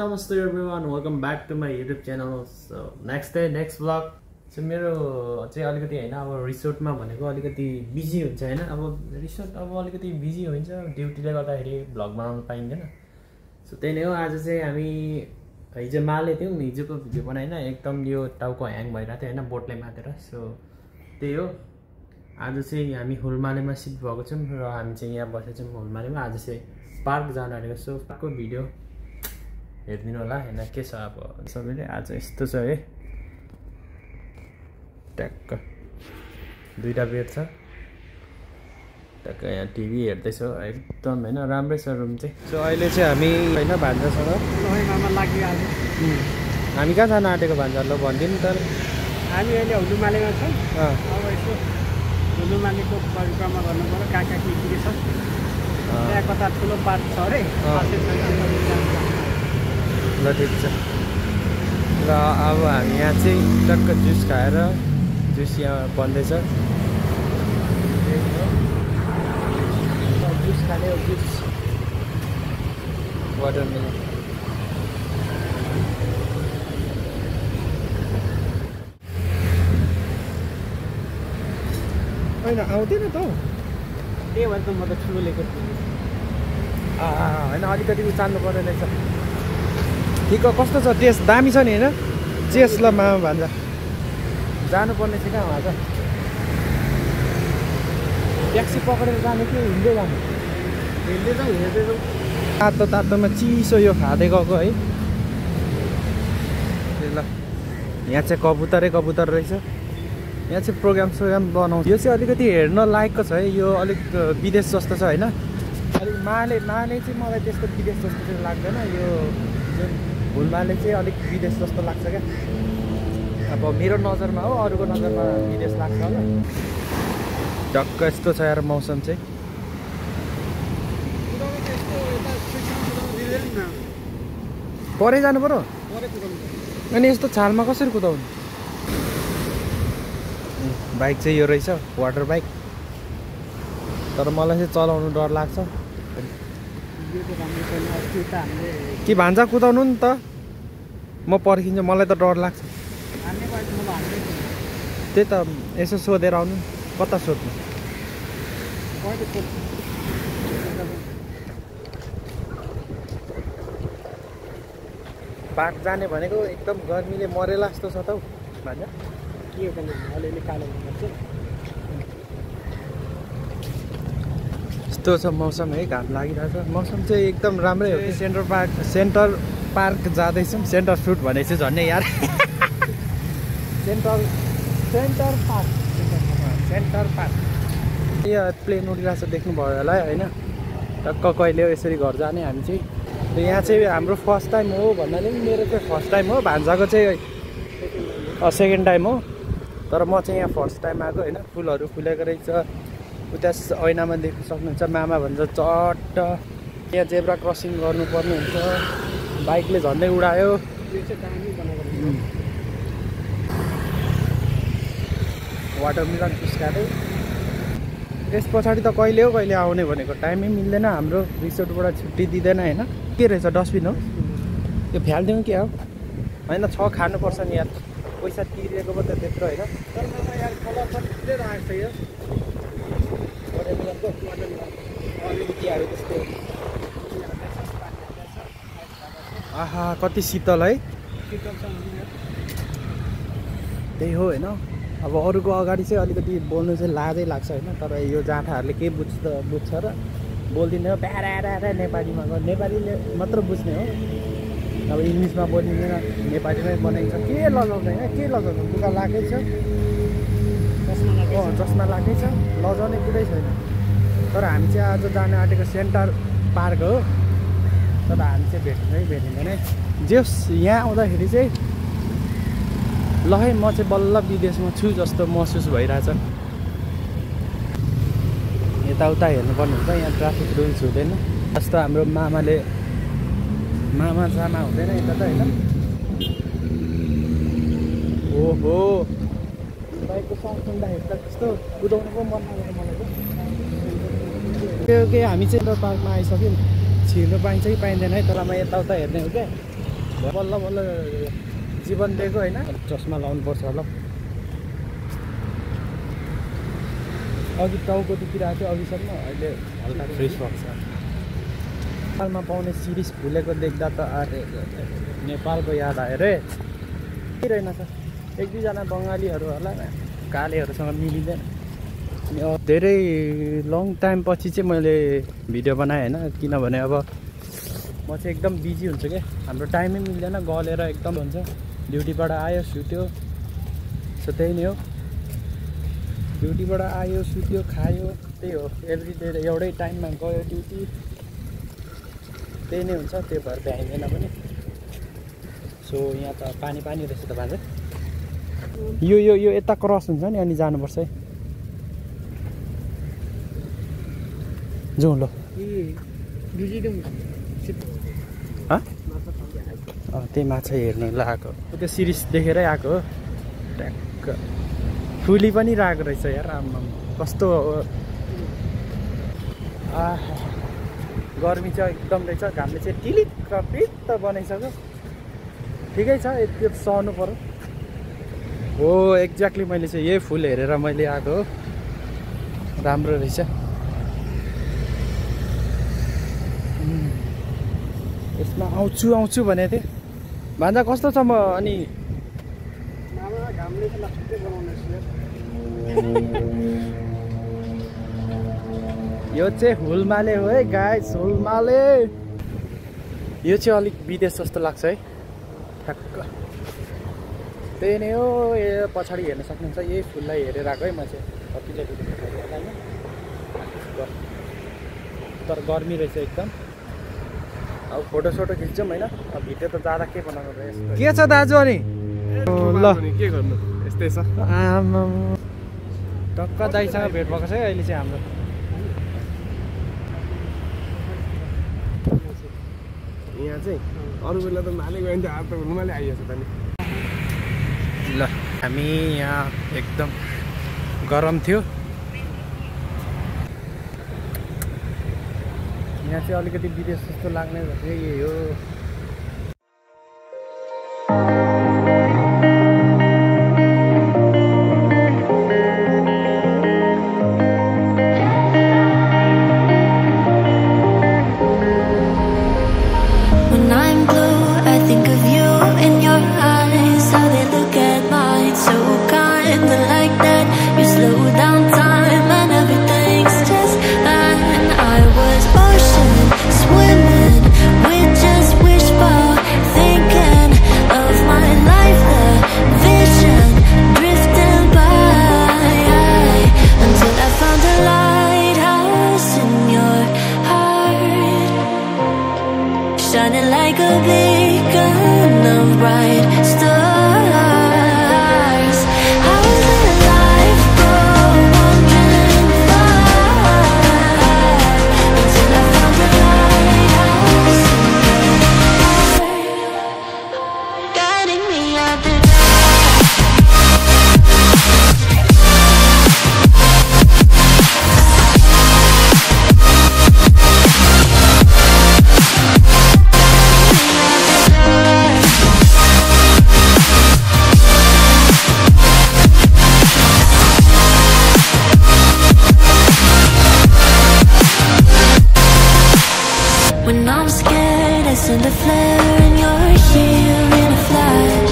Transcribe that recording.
Namaste everyone, welcome back to my YouTube channel. So next vlog. So मेरो चाहिँ अलिकति हैन अब रिसोर्टमा भनेको अलिकति बिजी हुन्छ हैन अब रिसोर्ट अब अलिकति बिजी हुन्छ ड्युटीले गर्दाखेरि भ्लग बनाउन पाइँदैन। सो त्यही नै हो आज चाहिँ हामी हिजो माले थियौं हिजोको भिडियो बनाइन एकदम यो टाउको ह्याङ भइरा थियो हैन बोटले मातेर। सो त्यही हो आज चाहिँ हामी हुलमालेमा शिफ्ट भएको छौं र हामी चाहिँ यहाँ बसेको छौं हुलमालेमा। आज चाहिँ पार्क जान आएको सो पार्कको भिडियो हेर्दिनु होला हैन के छ अब सबैले आज यस्तो छ है टक्क दुईटा बेड छ टक्क यहाँ टिभी हेर्दैछ एकदम हैन राम्रै छ रुम चाहिँ। सो अहिले चाहिँ हामी हैन भान्जासँग मामा लागिहाल्यो। हामी कहाँ जान आँटेको भान्जा ल भन्दिनु त। हामी अहिले हुलुमालेमा छौँ। अब यसो हुलुमालेको परिक्रमा गर्नु पर्यो कहाँ कहाँ के छ त्यहाँ कता ठुलो पार्क छ अरे ल ठिक छ। र अब हामी यहाँ चाहिँ टक्क जुस खाएर जुस यहाँ बन्दैछ जुस खाने हो जुस वाटरमेलन। होइन आउँदैन त हौ त्यही भएर त म त ठुलो लिएको थिएँ। होइन अलिकति उचाल्नु पर्ने रहेछ। ठिक कस्तो छ टेस्ट दामी छ नि होइन चेस ल मामा भान्जा जानुपर्ने चाहिँ कहाँ आज ट्याक्सी पक्रेर जाने कि हिँड्दै जाने हिँड्दै जाउँ हिँड्दै जाउँ। तातो तातोमा चिसो यो खाँदै गएको है ल यहाँ चाहिँ कबुतरै कबुतर रहेछ। यहाँ चाहिँ प्रोग्राम बनाउँछ यो चाहिँ अलिकति हेर्न लायकको छ है यो अलिक विदेश जस्तो छ होइन अलिक माले चाहिँ मलाई त्यस्तो विदेश जस्तो चाहिँ लाग्दैन यो जुन हुलमाले चाहिँ अलिक विदेश जस्तो लाग्छ क्या अब मेरो नजरमा हो अरूको नजरमा विदेश लाग्छ होला टक्क यस्तो छ यार मौसम चाहिँ। परै जानु पर्यो अनि यस्तो छालमा कसरी कुदाउनु। बाइक चाहिँ यो रहेछ वाटर बाइक तर मलाई चाहिँ चलाउनु डर लाग्छ कि भान्जा कुदाउनु नि त म पर्खिन्छु मलाई त डर लाग्छ। त्यही त यसो सोधेर आउनु कता सोध्नु पार्क जाने भनेको एकदम गर्मीले मरेला जस्तो छ त हौ भान्जा के हो अलिअलि कालो हुनुपर्छ। यस्तो छ मौसम है घाम लागिरहेछ मौसम चाहिँ एकदम राम्रै हो कि सेन्टर पार्क जाँदैछौँ सेन्टर फ्रुट भने चाहिँ झन्डै यार सेन्टर पार्क यो प्लेन उडिरहेको छ देख्नुभयो होला होइन टक्क कहिले हो यसरी घर जाने हामी चाहिँ। र यहाँ चाहिँ हाम्रो फर्स्ट टाइम हो भन्नाले पनि मेरो चाहिँ फर्स्ट टाइम हो भान्जाको चाहिँ सेकेन्ड टाइम हो तर म चाहिँ यहाँ फर्स्ट टाइम आएको होइन फुलहरू फुलेको रहेछ उता ऐनामा देख्न सक्नुहुन्छ मामा भन्छ चट्ट यहाँ जेब्रा क्रसिङ गर्नुपर्ने हुन्छ बाइकले झन्डै उडायो। वाटरमेलन जुस खाँदै त्यस पछाडि त कहिले हो कहिले आउने भनेको टाइमै मिल्दैन हाम्रो रिसोर्टबाट छुट्टी दिँदैन होइन के रहेछ डस्टबिन हो त्यो फ्यालिदिउँ के हो होइन छ खानुपर्छ नि यार पैसा तिरेको पो त त्यत्रो होइन आहा कति शीतल है त्यही हो होइन अब अरूको अगाडि चाहिँ अलिकति बोल्नु चाहिँ लाजै लाग्छ होइन तर यो जाँठाहरूले के बुझ्छ र बोल्दिनँ प्यारा नेपालीमा नेपालीले मात्र बुझ्ने हो अब इङ्ग्लिसमा बोलिँदैन नेपालीमै बनाइन्छ के लजाउँदैन के लजाउँछ लुगा लागेकै छ चस्मा लागेकै छ लजाउने कुरै छैन। तर हामी चाहिँ आज जान आँटेको सेन्टर पार्क हो तर हामी चाहिँ भेटिँदैन है जस यहाँ आउँदाखेरि चाहिँ ल है म चाहिँ बल्ल विदेशमा छु जस्तो महसुस भइरहेछ। यताउता हेर्नुपर्ने हुन्छ यहाँ ट्राफिक रुल्स हुँदैन जस्तो हाम्रो मामा जामा हुँदैन यता त होइन। ओहो बाइकको साउन्ड सुन्दाखेरि त त्यस्तो कुदाउनु पो मन लाग्यो मलाई त्यो के हामी चाहिँ पार्कमा आइसक्यौँ छिर्नु पाइन्छ कि पाइँदैन है तर म यताउता हेर्ने हो क्या बल्ल बल्ल जीवन दिएको होइन चस्मा लाउनुपर्छ होला अघि टाउकोदेखि आएको थियो अघिसम्म अहिले हल्का फ्रेस भएको छ नेपालमा पाउने सिरिस फुलेको देख्दा त अरे नेपालको याद आयो रे रहेनछ एक दुईजना बङ्गालीहरू होला कालेहरूसँग मिलिँदैन धेरै लङ टाइम पछि चाहिँ मैले भिडियो बनाएँ होइन किनभने अब म चाहिँ एकदम बिजी हुन्छु क्या हाम्रो टाइमै मिल्दैन गलेर एकदम हुन्छ ड्युटीबाट आयो सुत्यो सो त्यही नै हो ड्युटीबाट आयो सुत्यो खायो त्यही हो एभ्री डे एउटै टाइममा गयो ड्युटी त्यही नै हुन्छ त्यो भएर भ्याइँदैन पनि सो यहाँ त पानी पानी रहेछ त बाजे यो यो यो यता क्रस हुन्छ नि अनि जानुपर्छ है जाउँ ल त्यही माछा हेर्नु लगाएको त्यो सिरिस देखेरै आएको हो ट्याक्क फुली पनि रहेको रहेछ यार आम्मा कस्तो गर्मी चाहिँ एकदम रहेछ घामले चाहिँ टिलिक्क पित्त बनाइसक्यो ठिकै छ यति सहनु पर्यो हो एक्ज्याक्टली मैले चाहिँ यही फुल हेरेर मैले आएको हो राम्रो रहेछ यसमा आउँछु आउँछु भनेको थिएँ भान्जा कस्तो छ म अनि यो चाहिँ हुलमाले हो है गाइस हुलमाले यो चाहिँ अलिक विदेश जस्तो लाग्छ है ठ्याक्क त्यही नै हो यो पछाडि हेर्न सक्नुहुन्छ यही फुललाई हेरेर आएको है म चाहिँ कतिचोटि तर गर्मी रहेछ एकदम अब फोटो सोटो खिच्छौँ होइन अब भिडियो त जाँदा के बनाउनु रहेछ के छ दाजु अनि ल के गर्नु यस्तै छ आमा टक्क दाइसँग भेट भएको छ है अहिले चाहिँ हाम्रो यहाँ चाहिँ अरू बेला त माले गयो भने त आज त रुमाले आइएको छ त नि ल हामी यहाँ एकदम गरम थियो यहाँ चाहिँ अलिकति विदेश जस्तो लाग्ने भनेको यही हो shining like a beacon of bright stars. How did life go wandering far until I found the lighthouse in your heart, guiding me out the when I'm scared, I send a flare and you're here in a flash.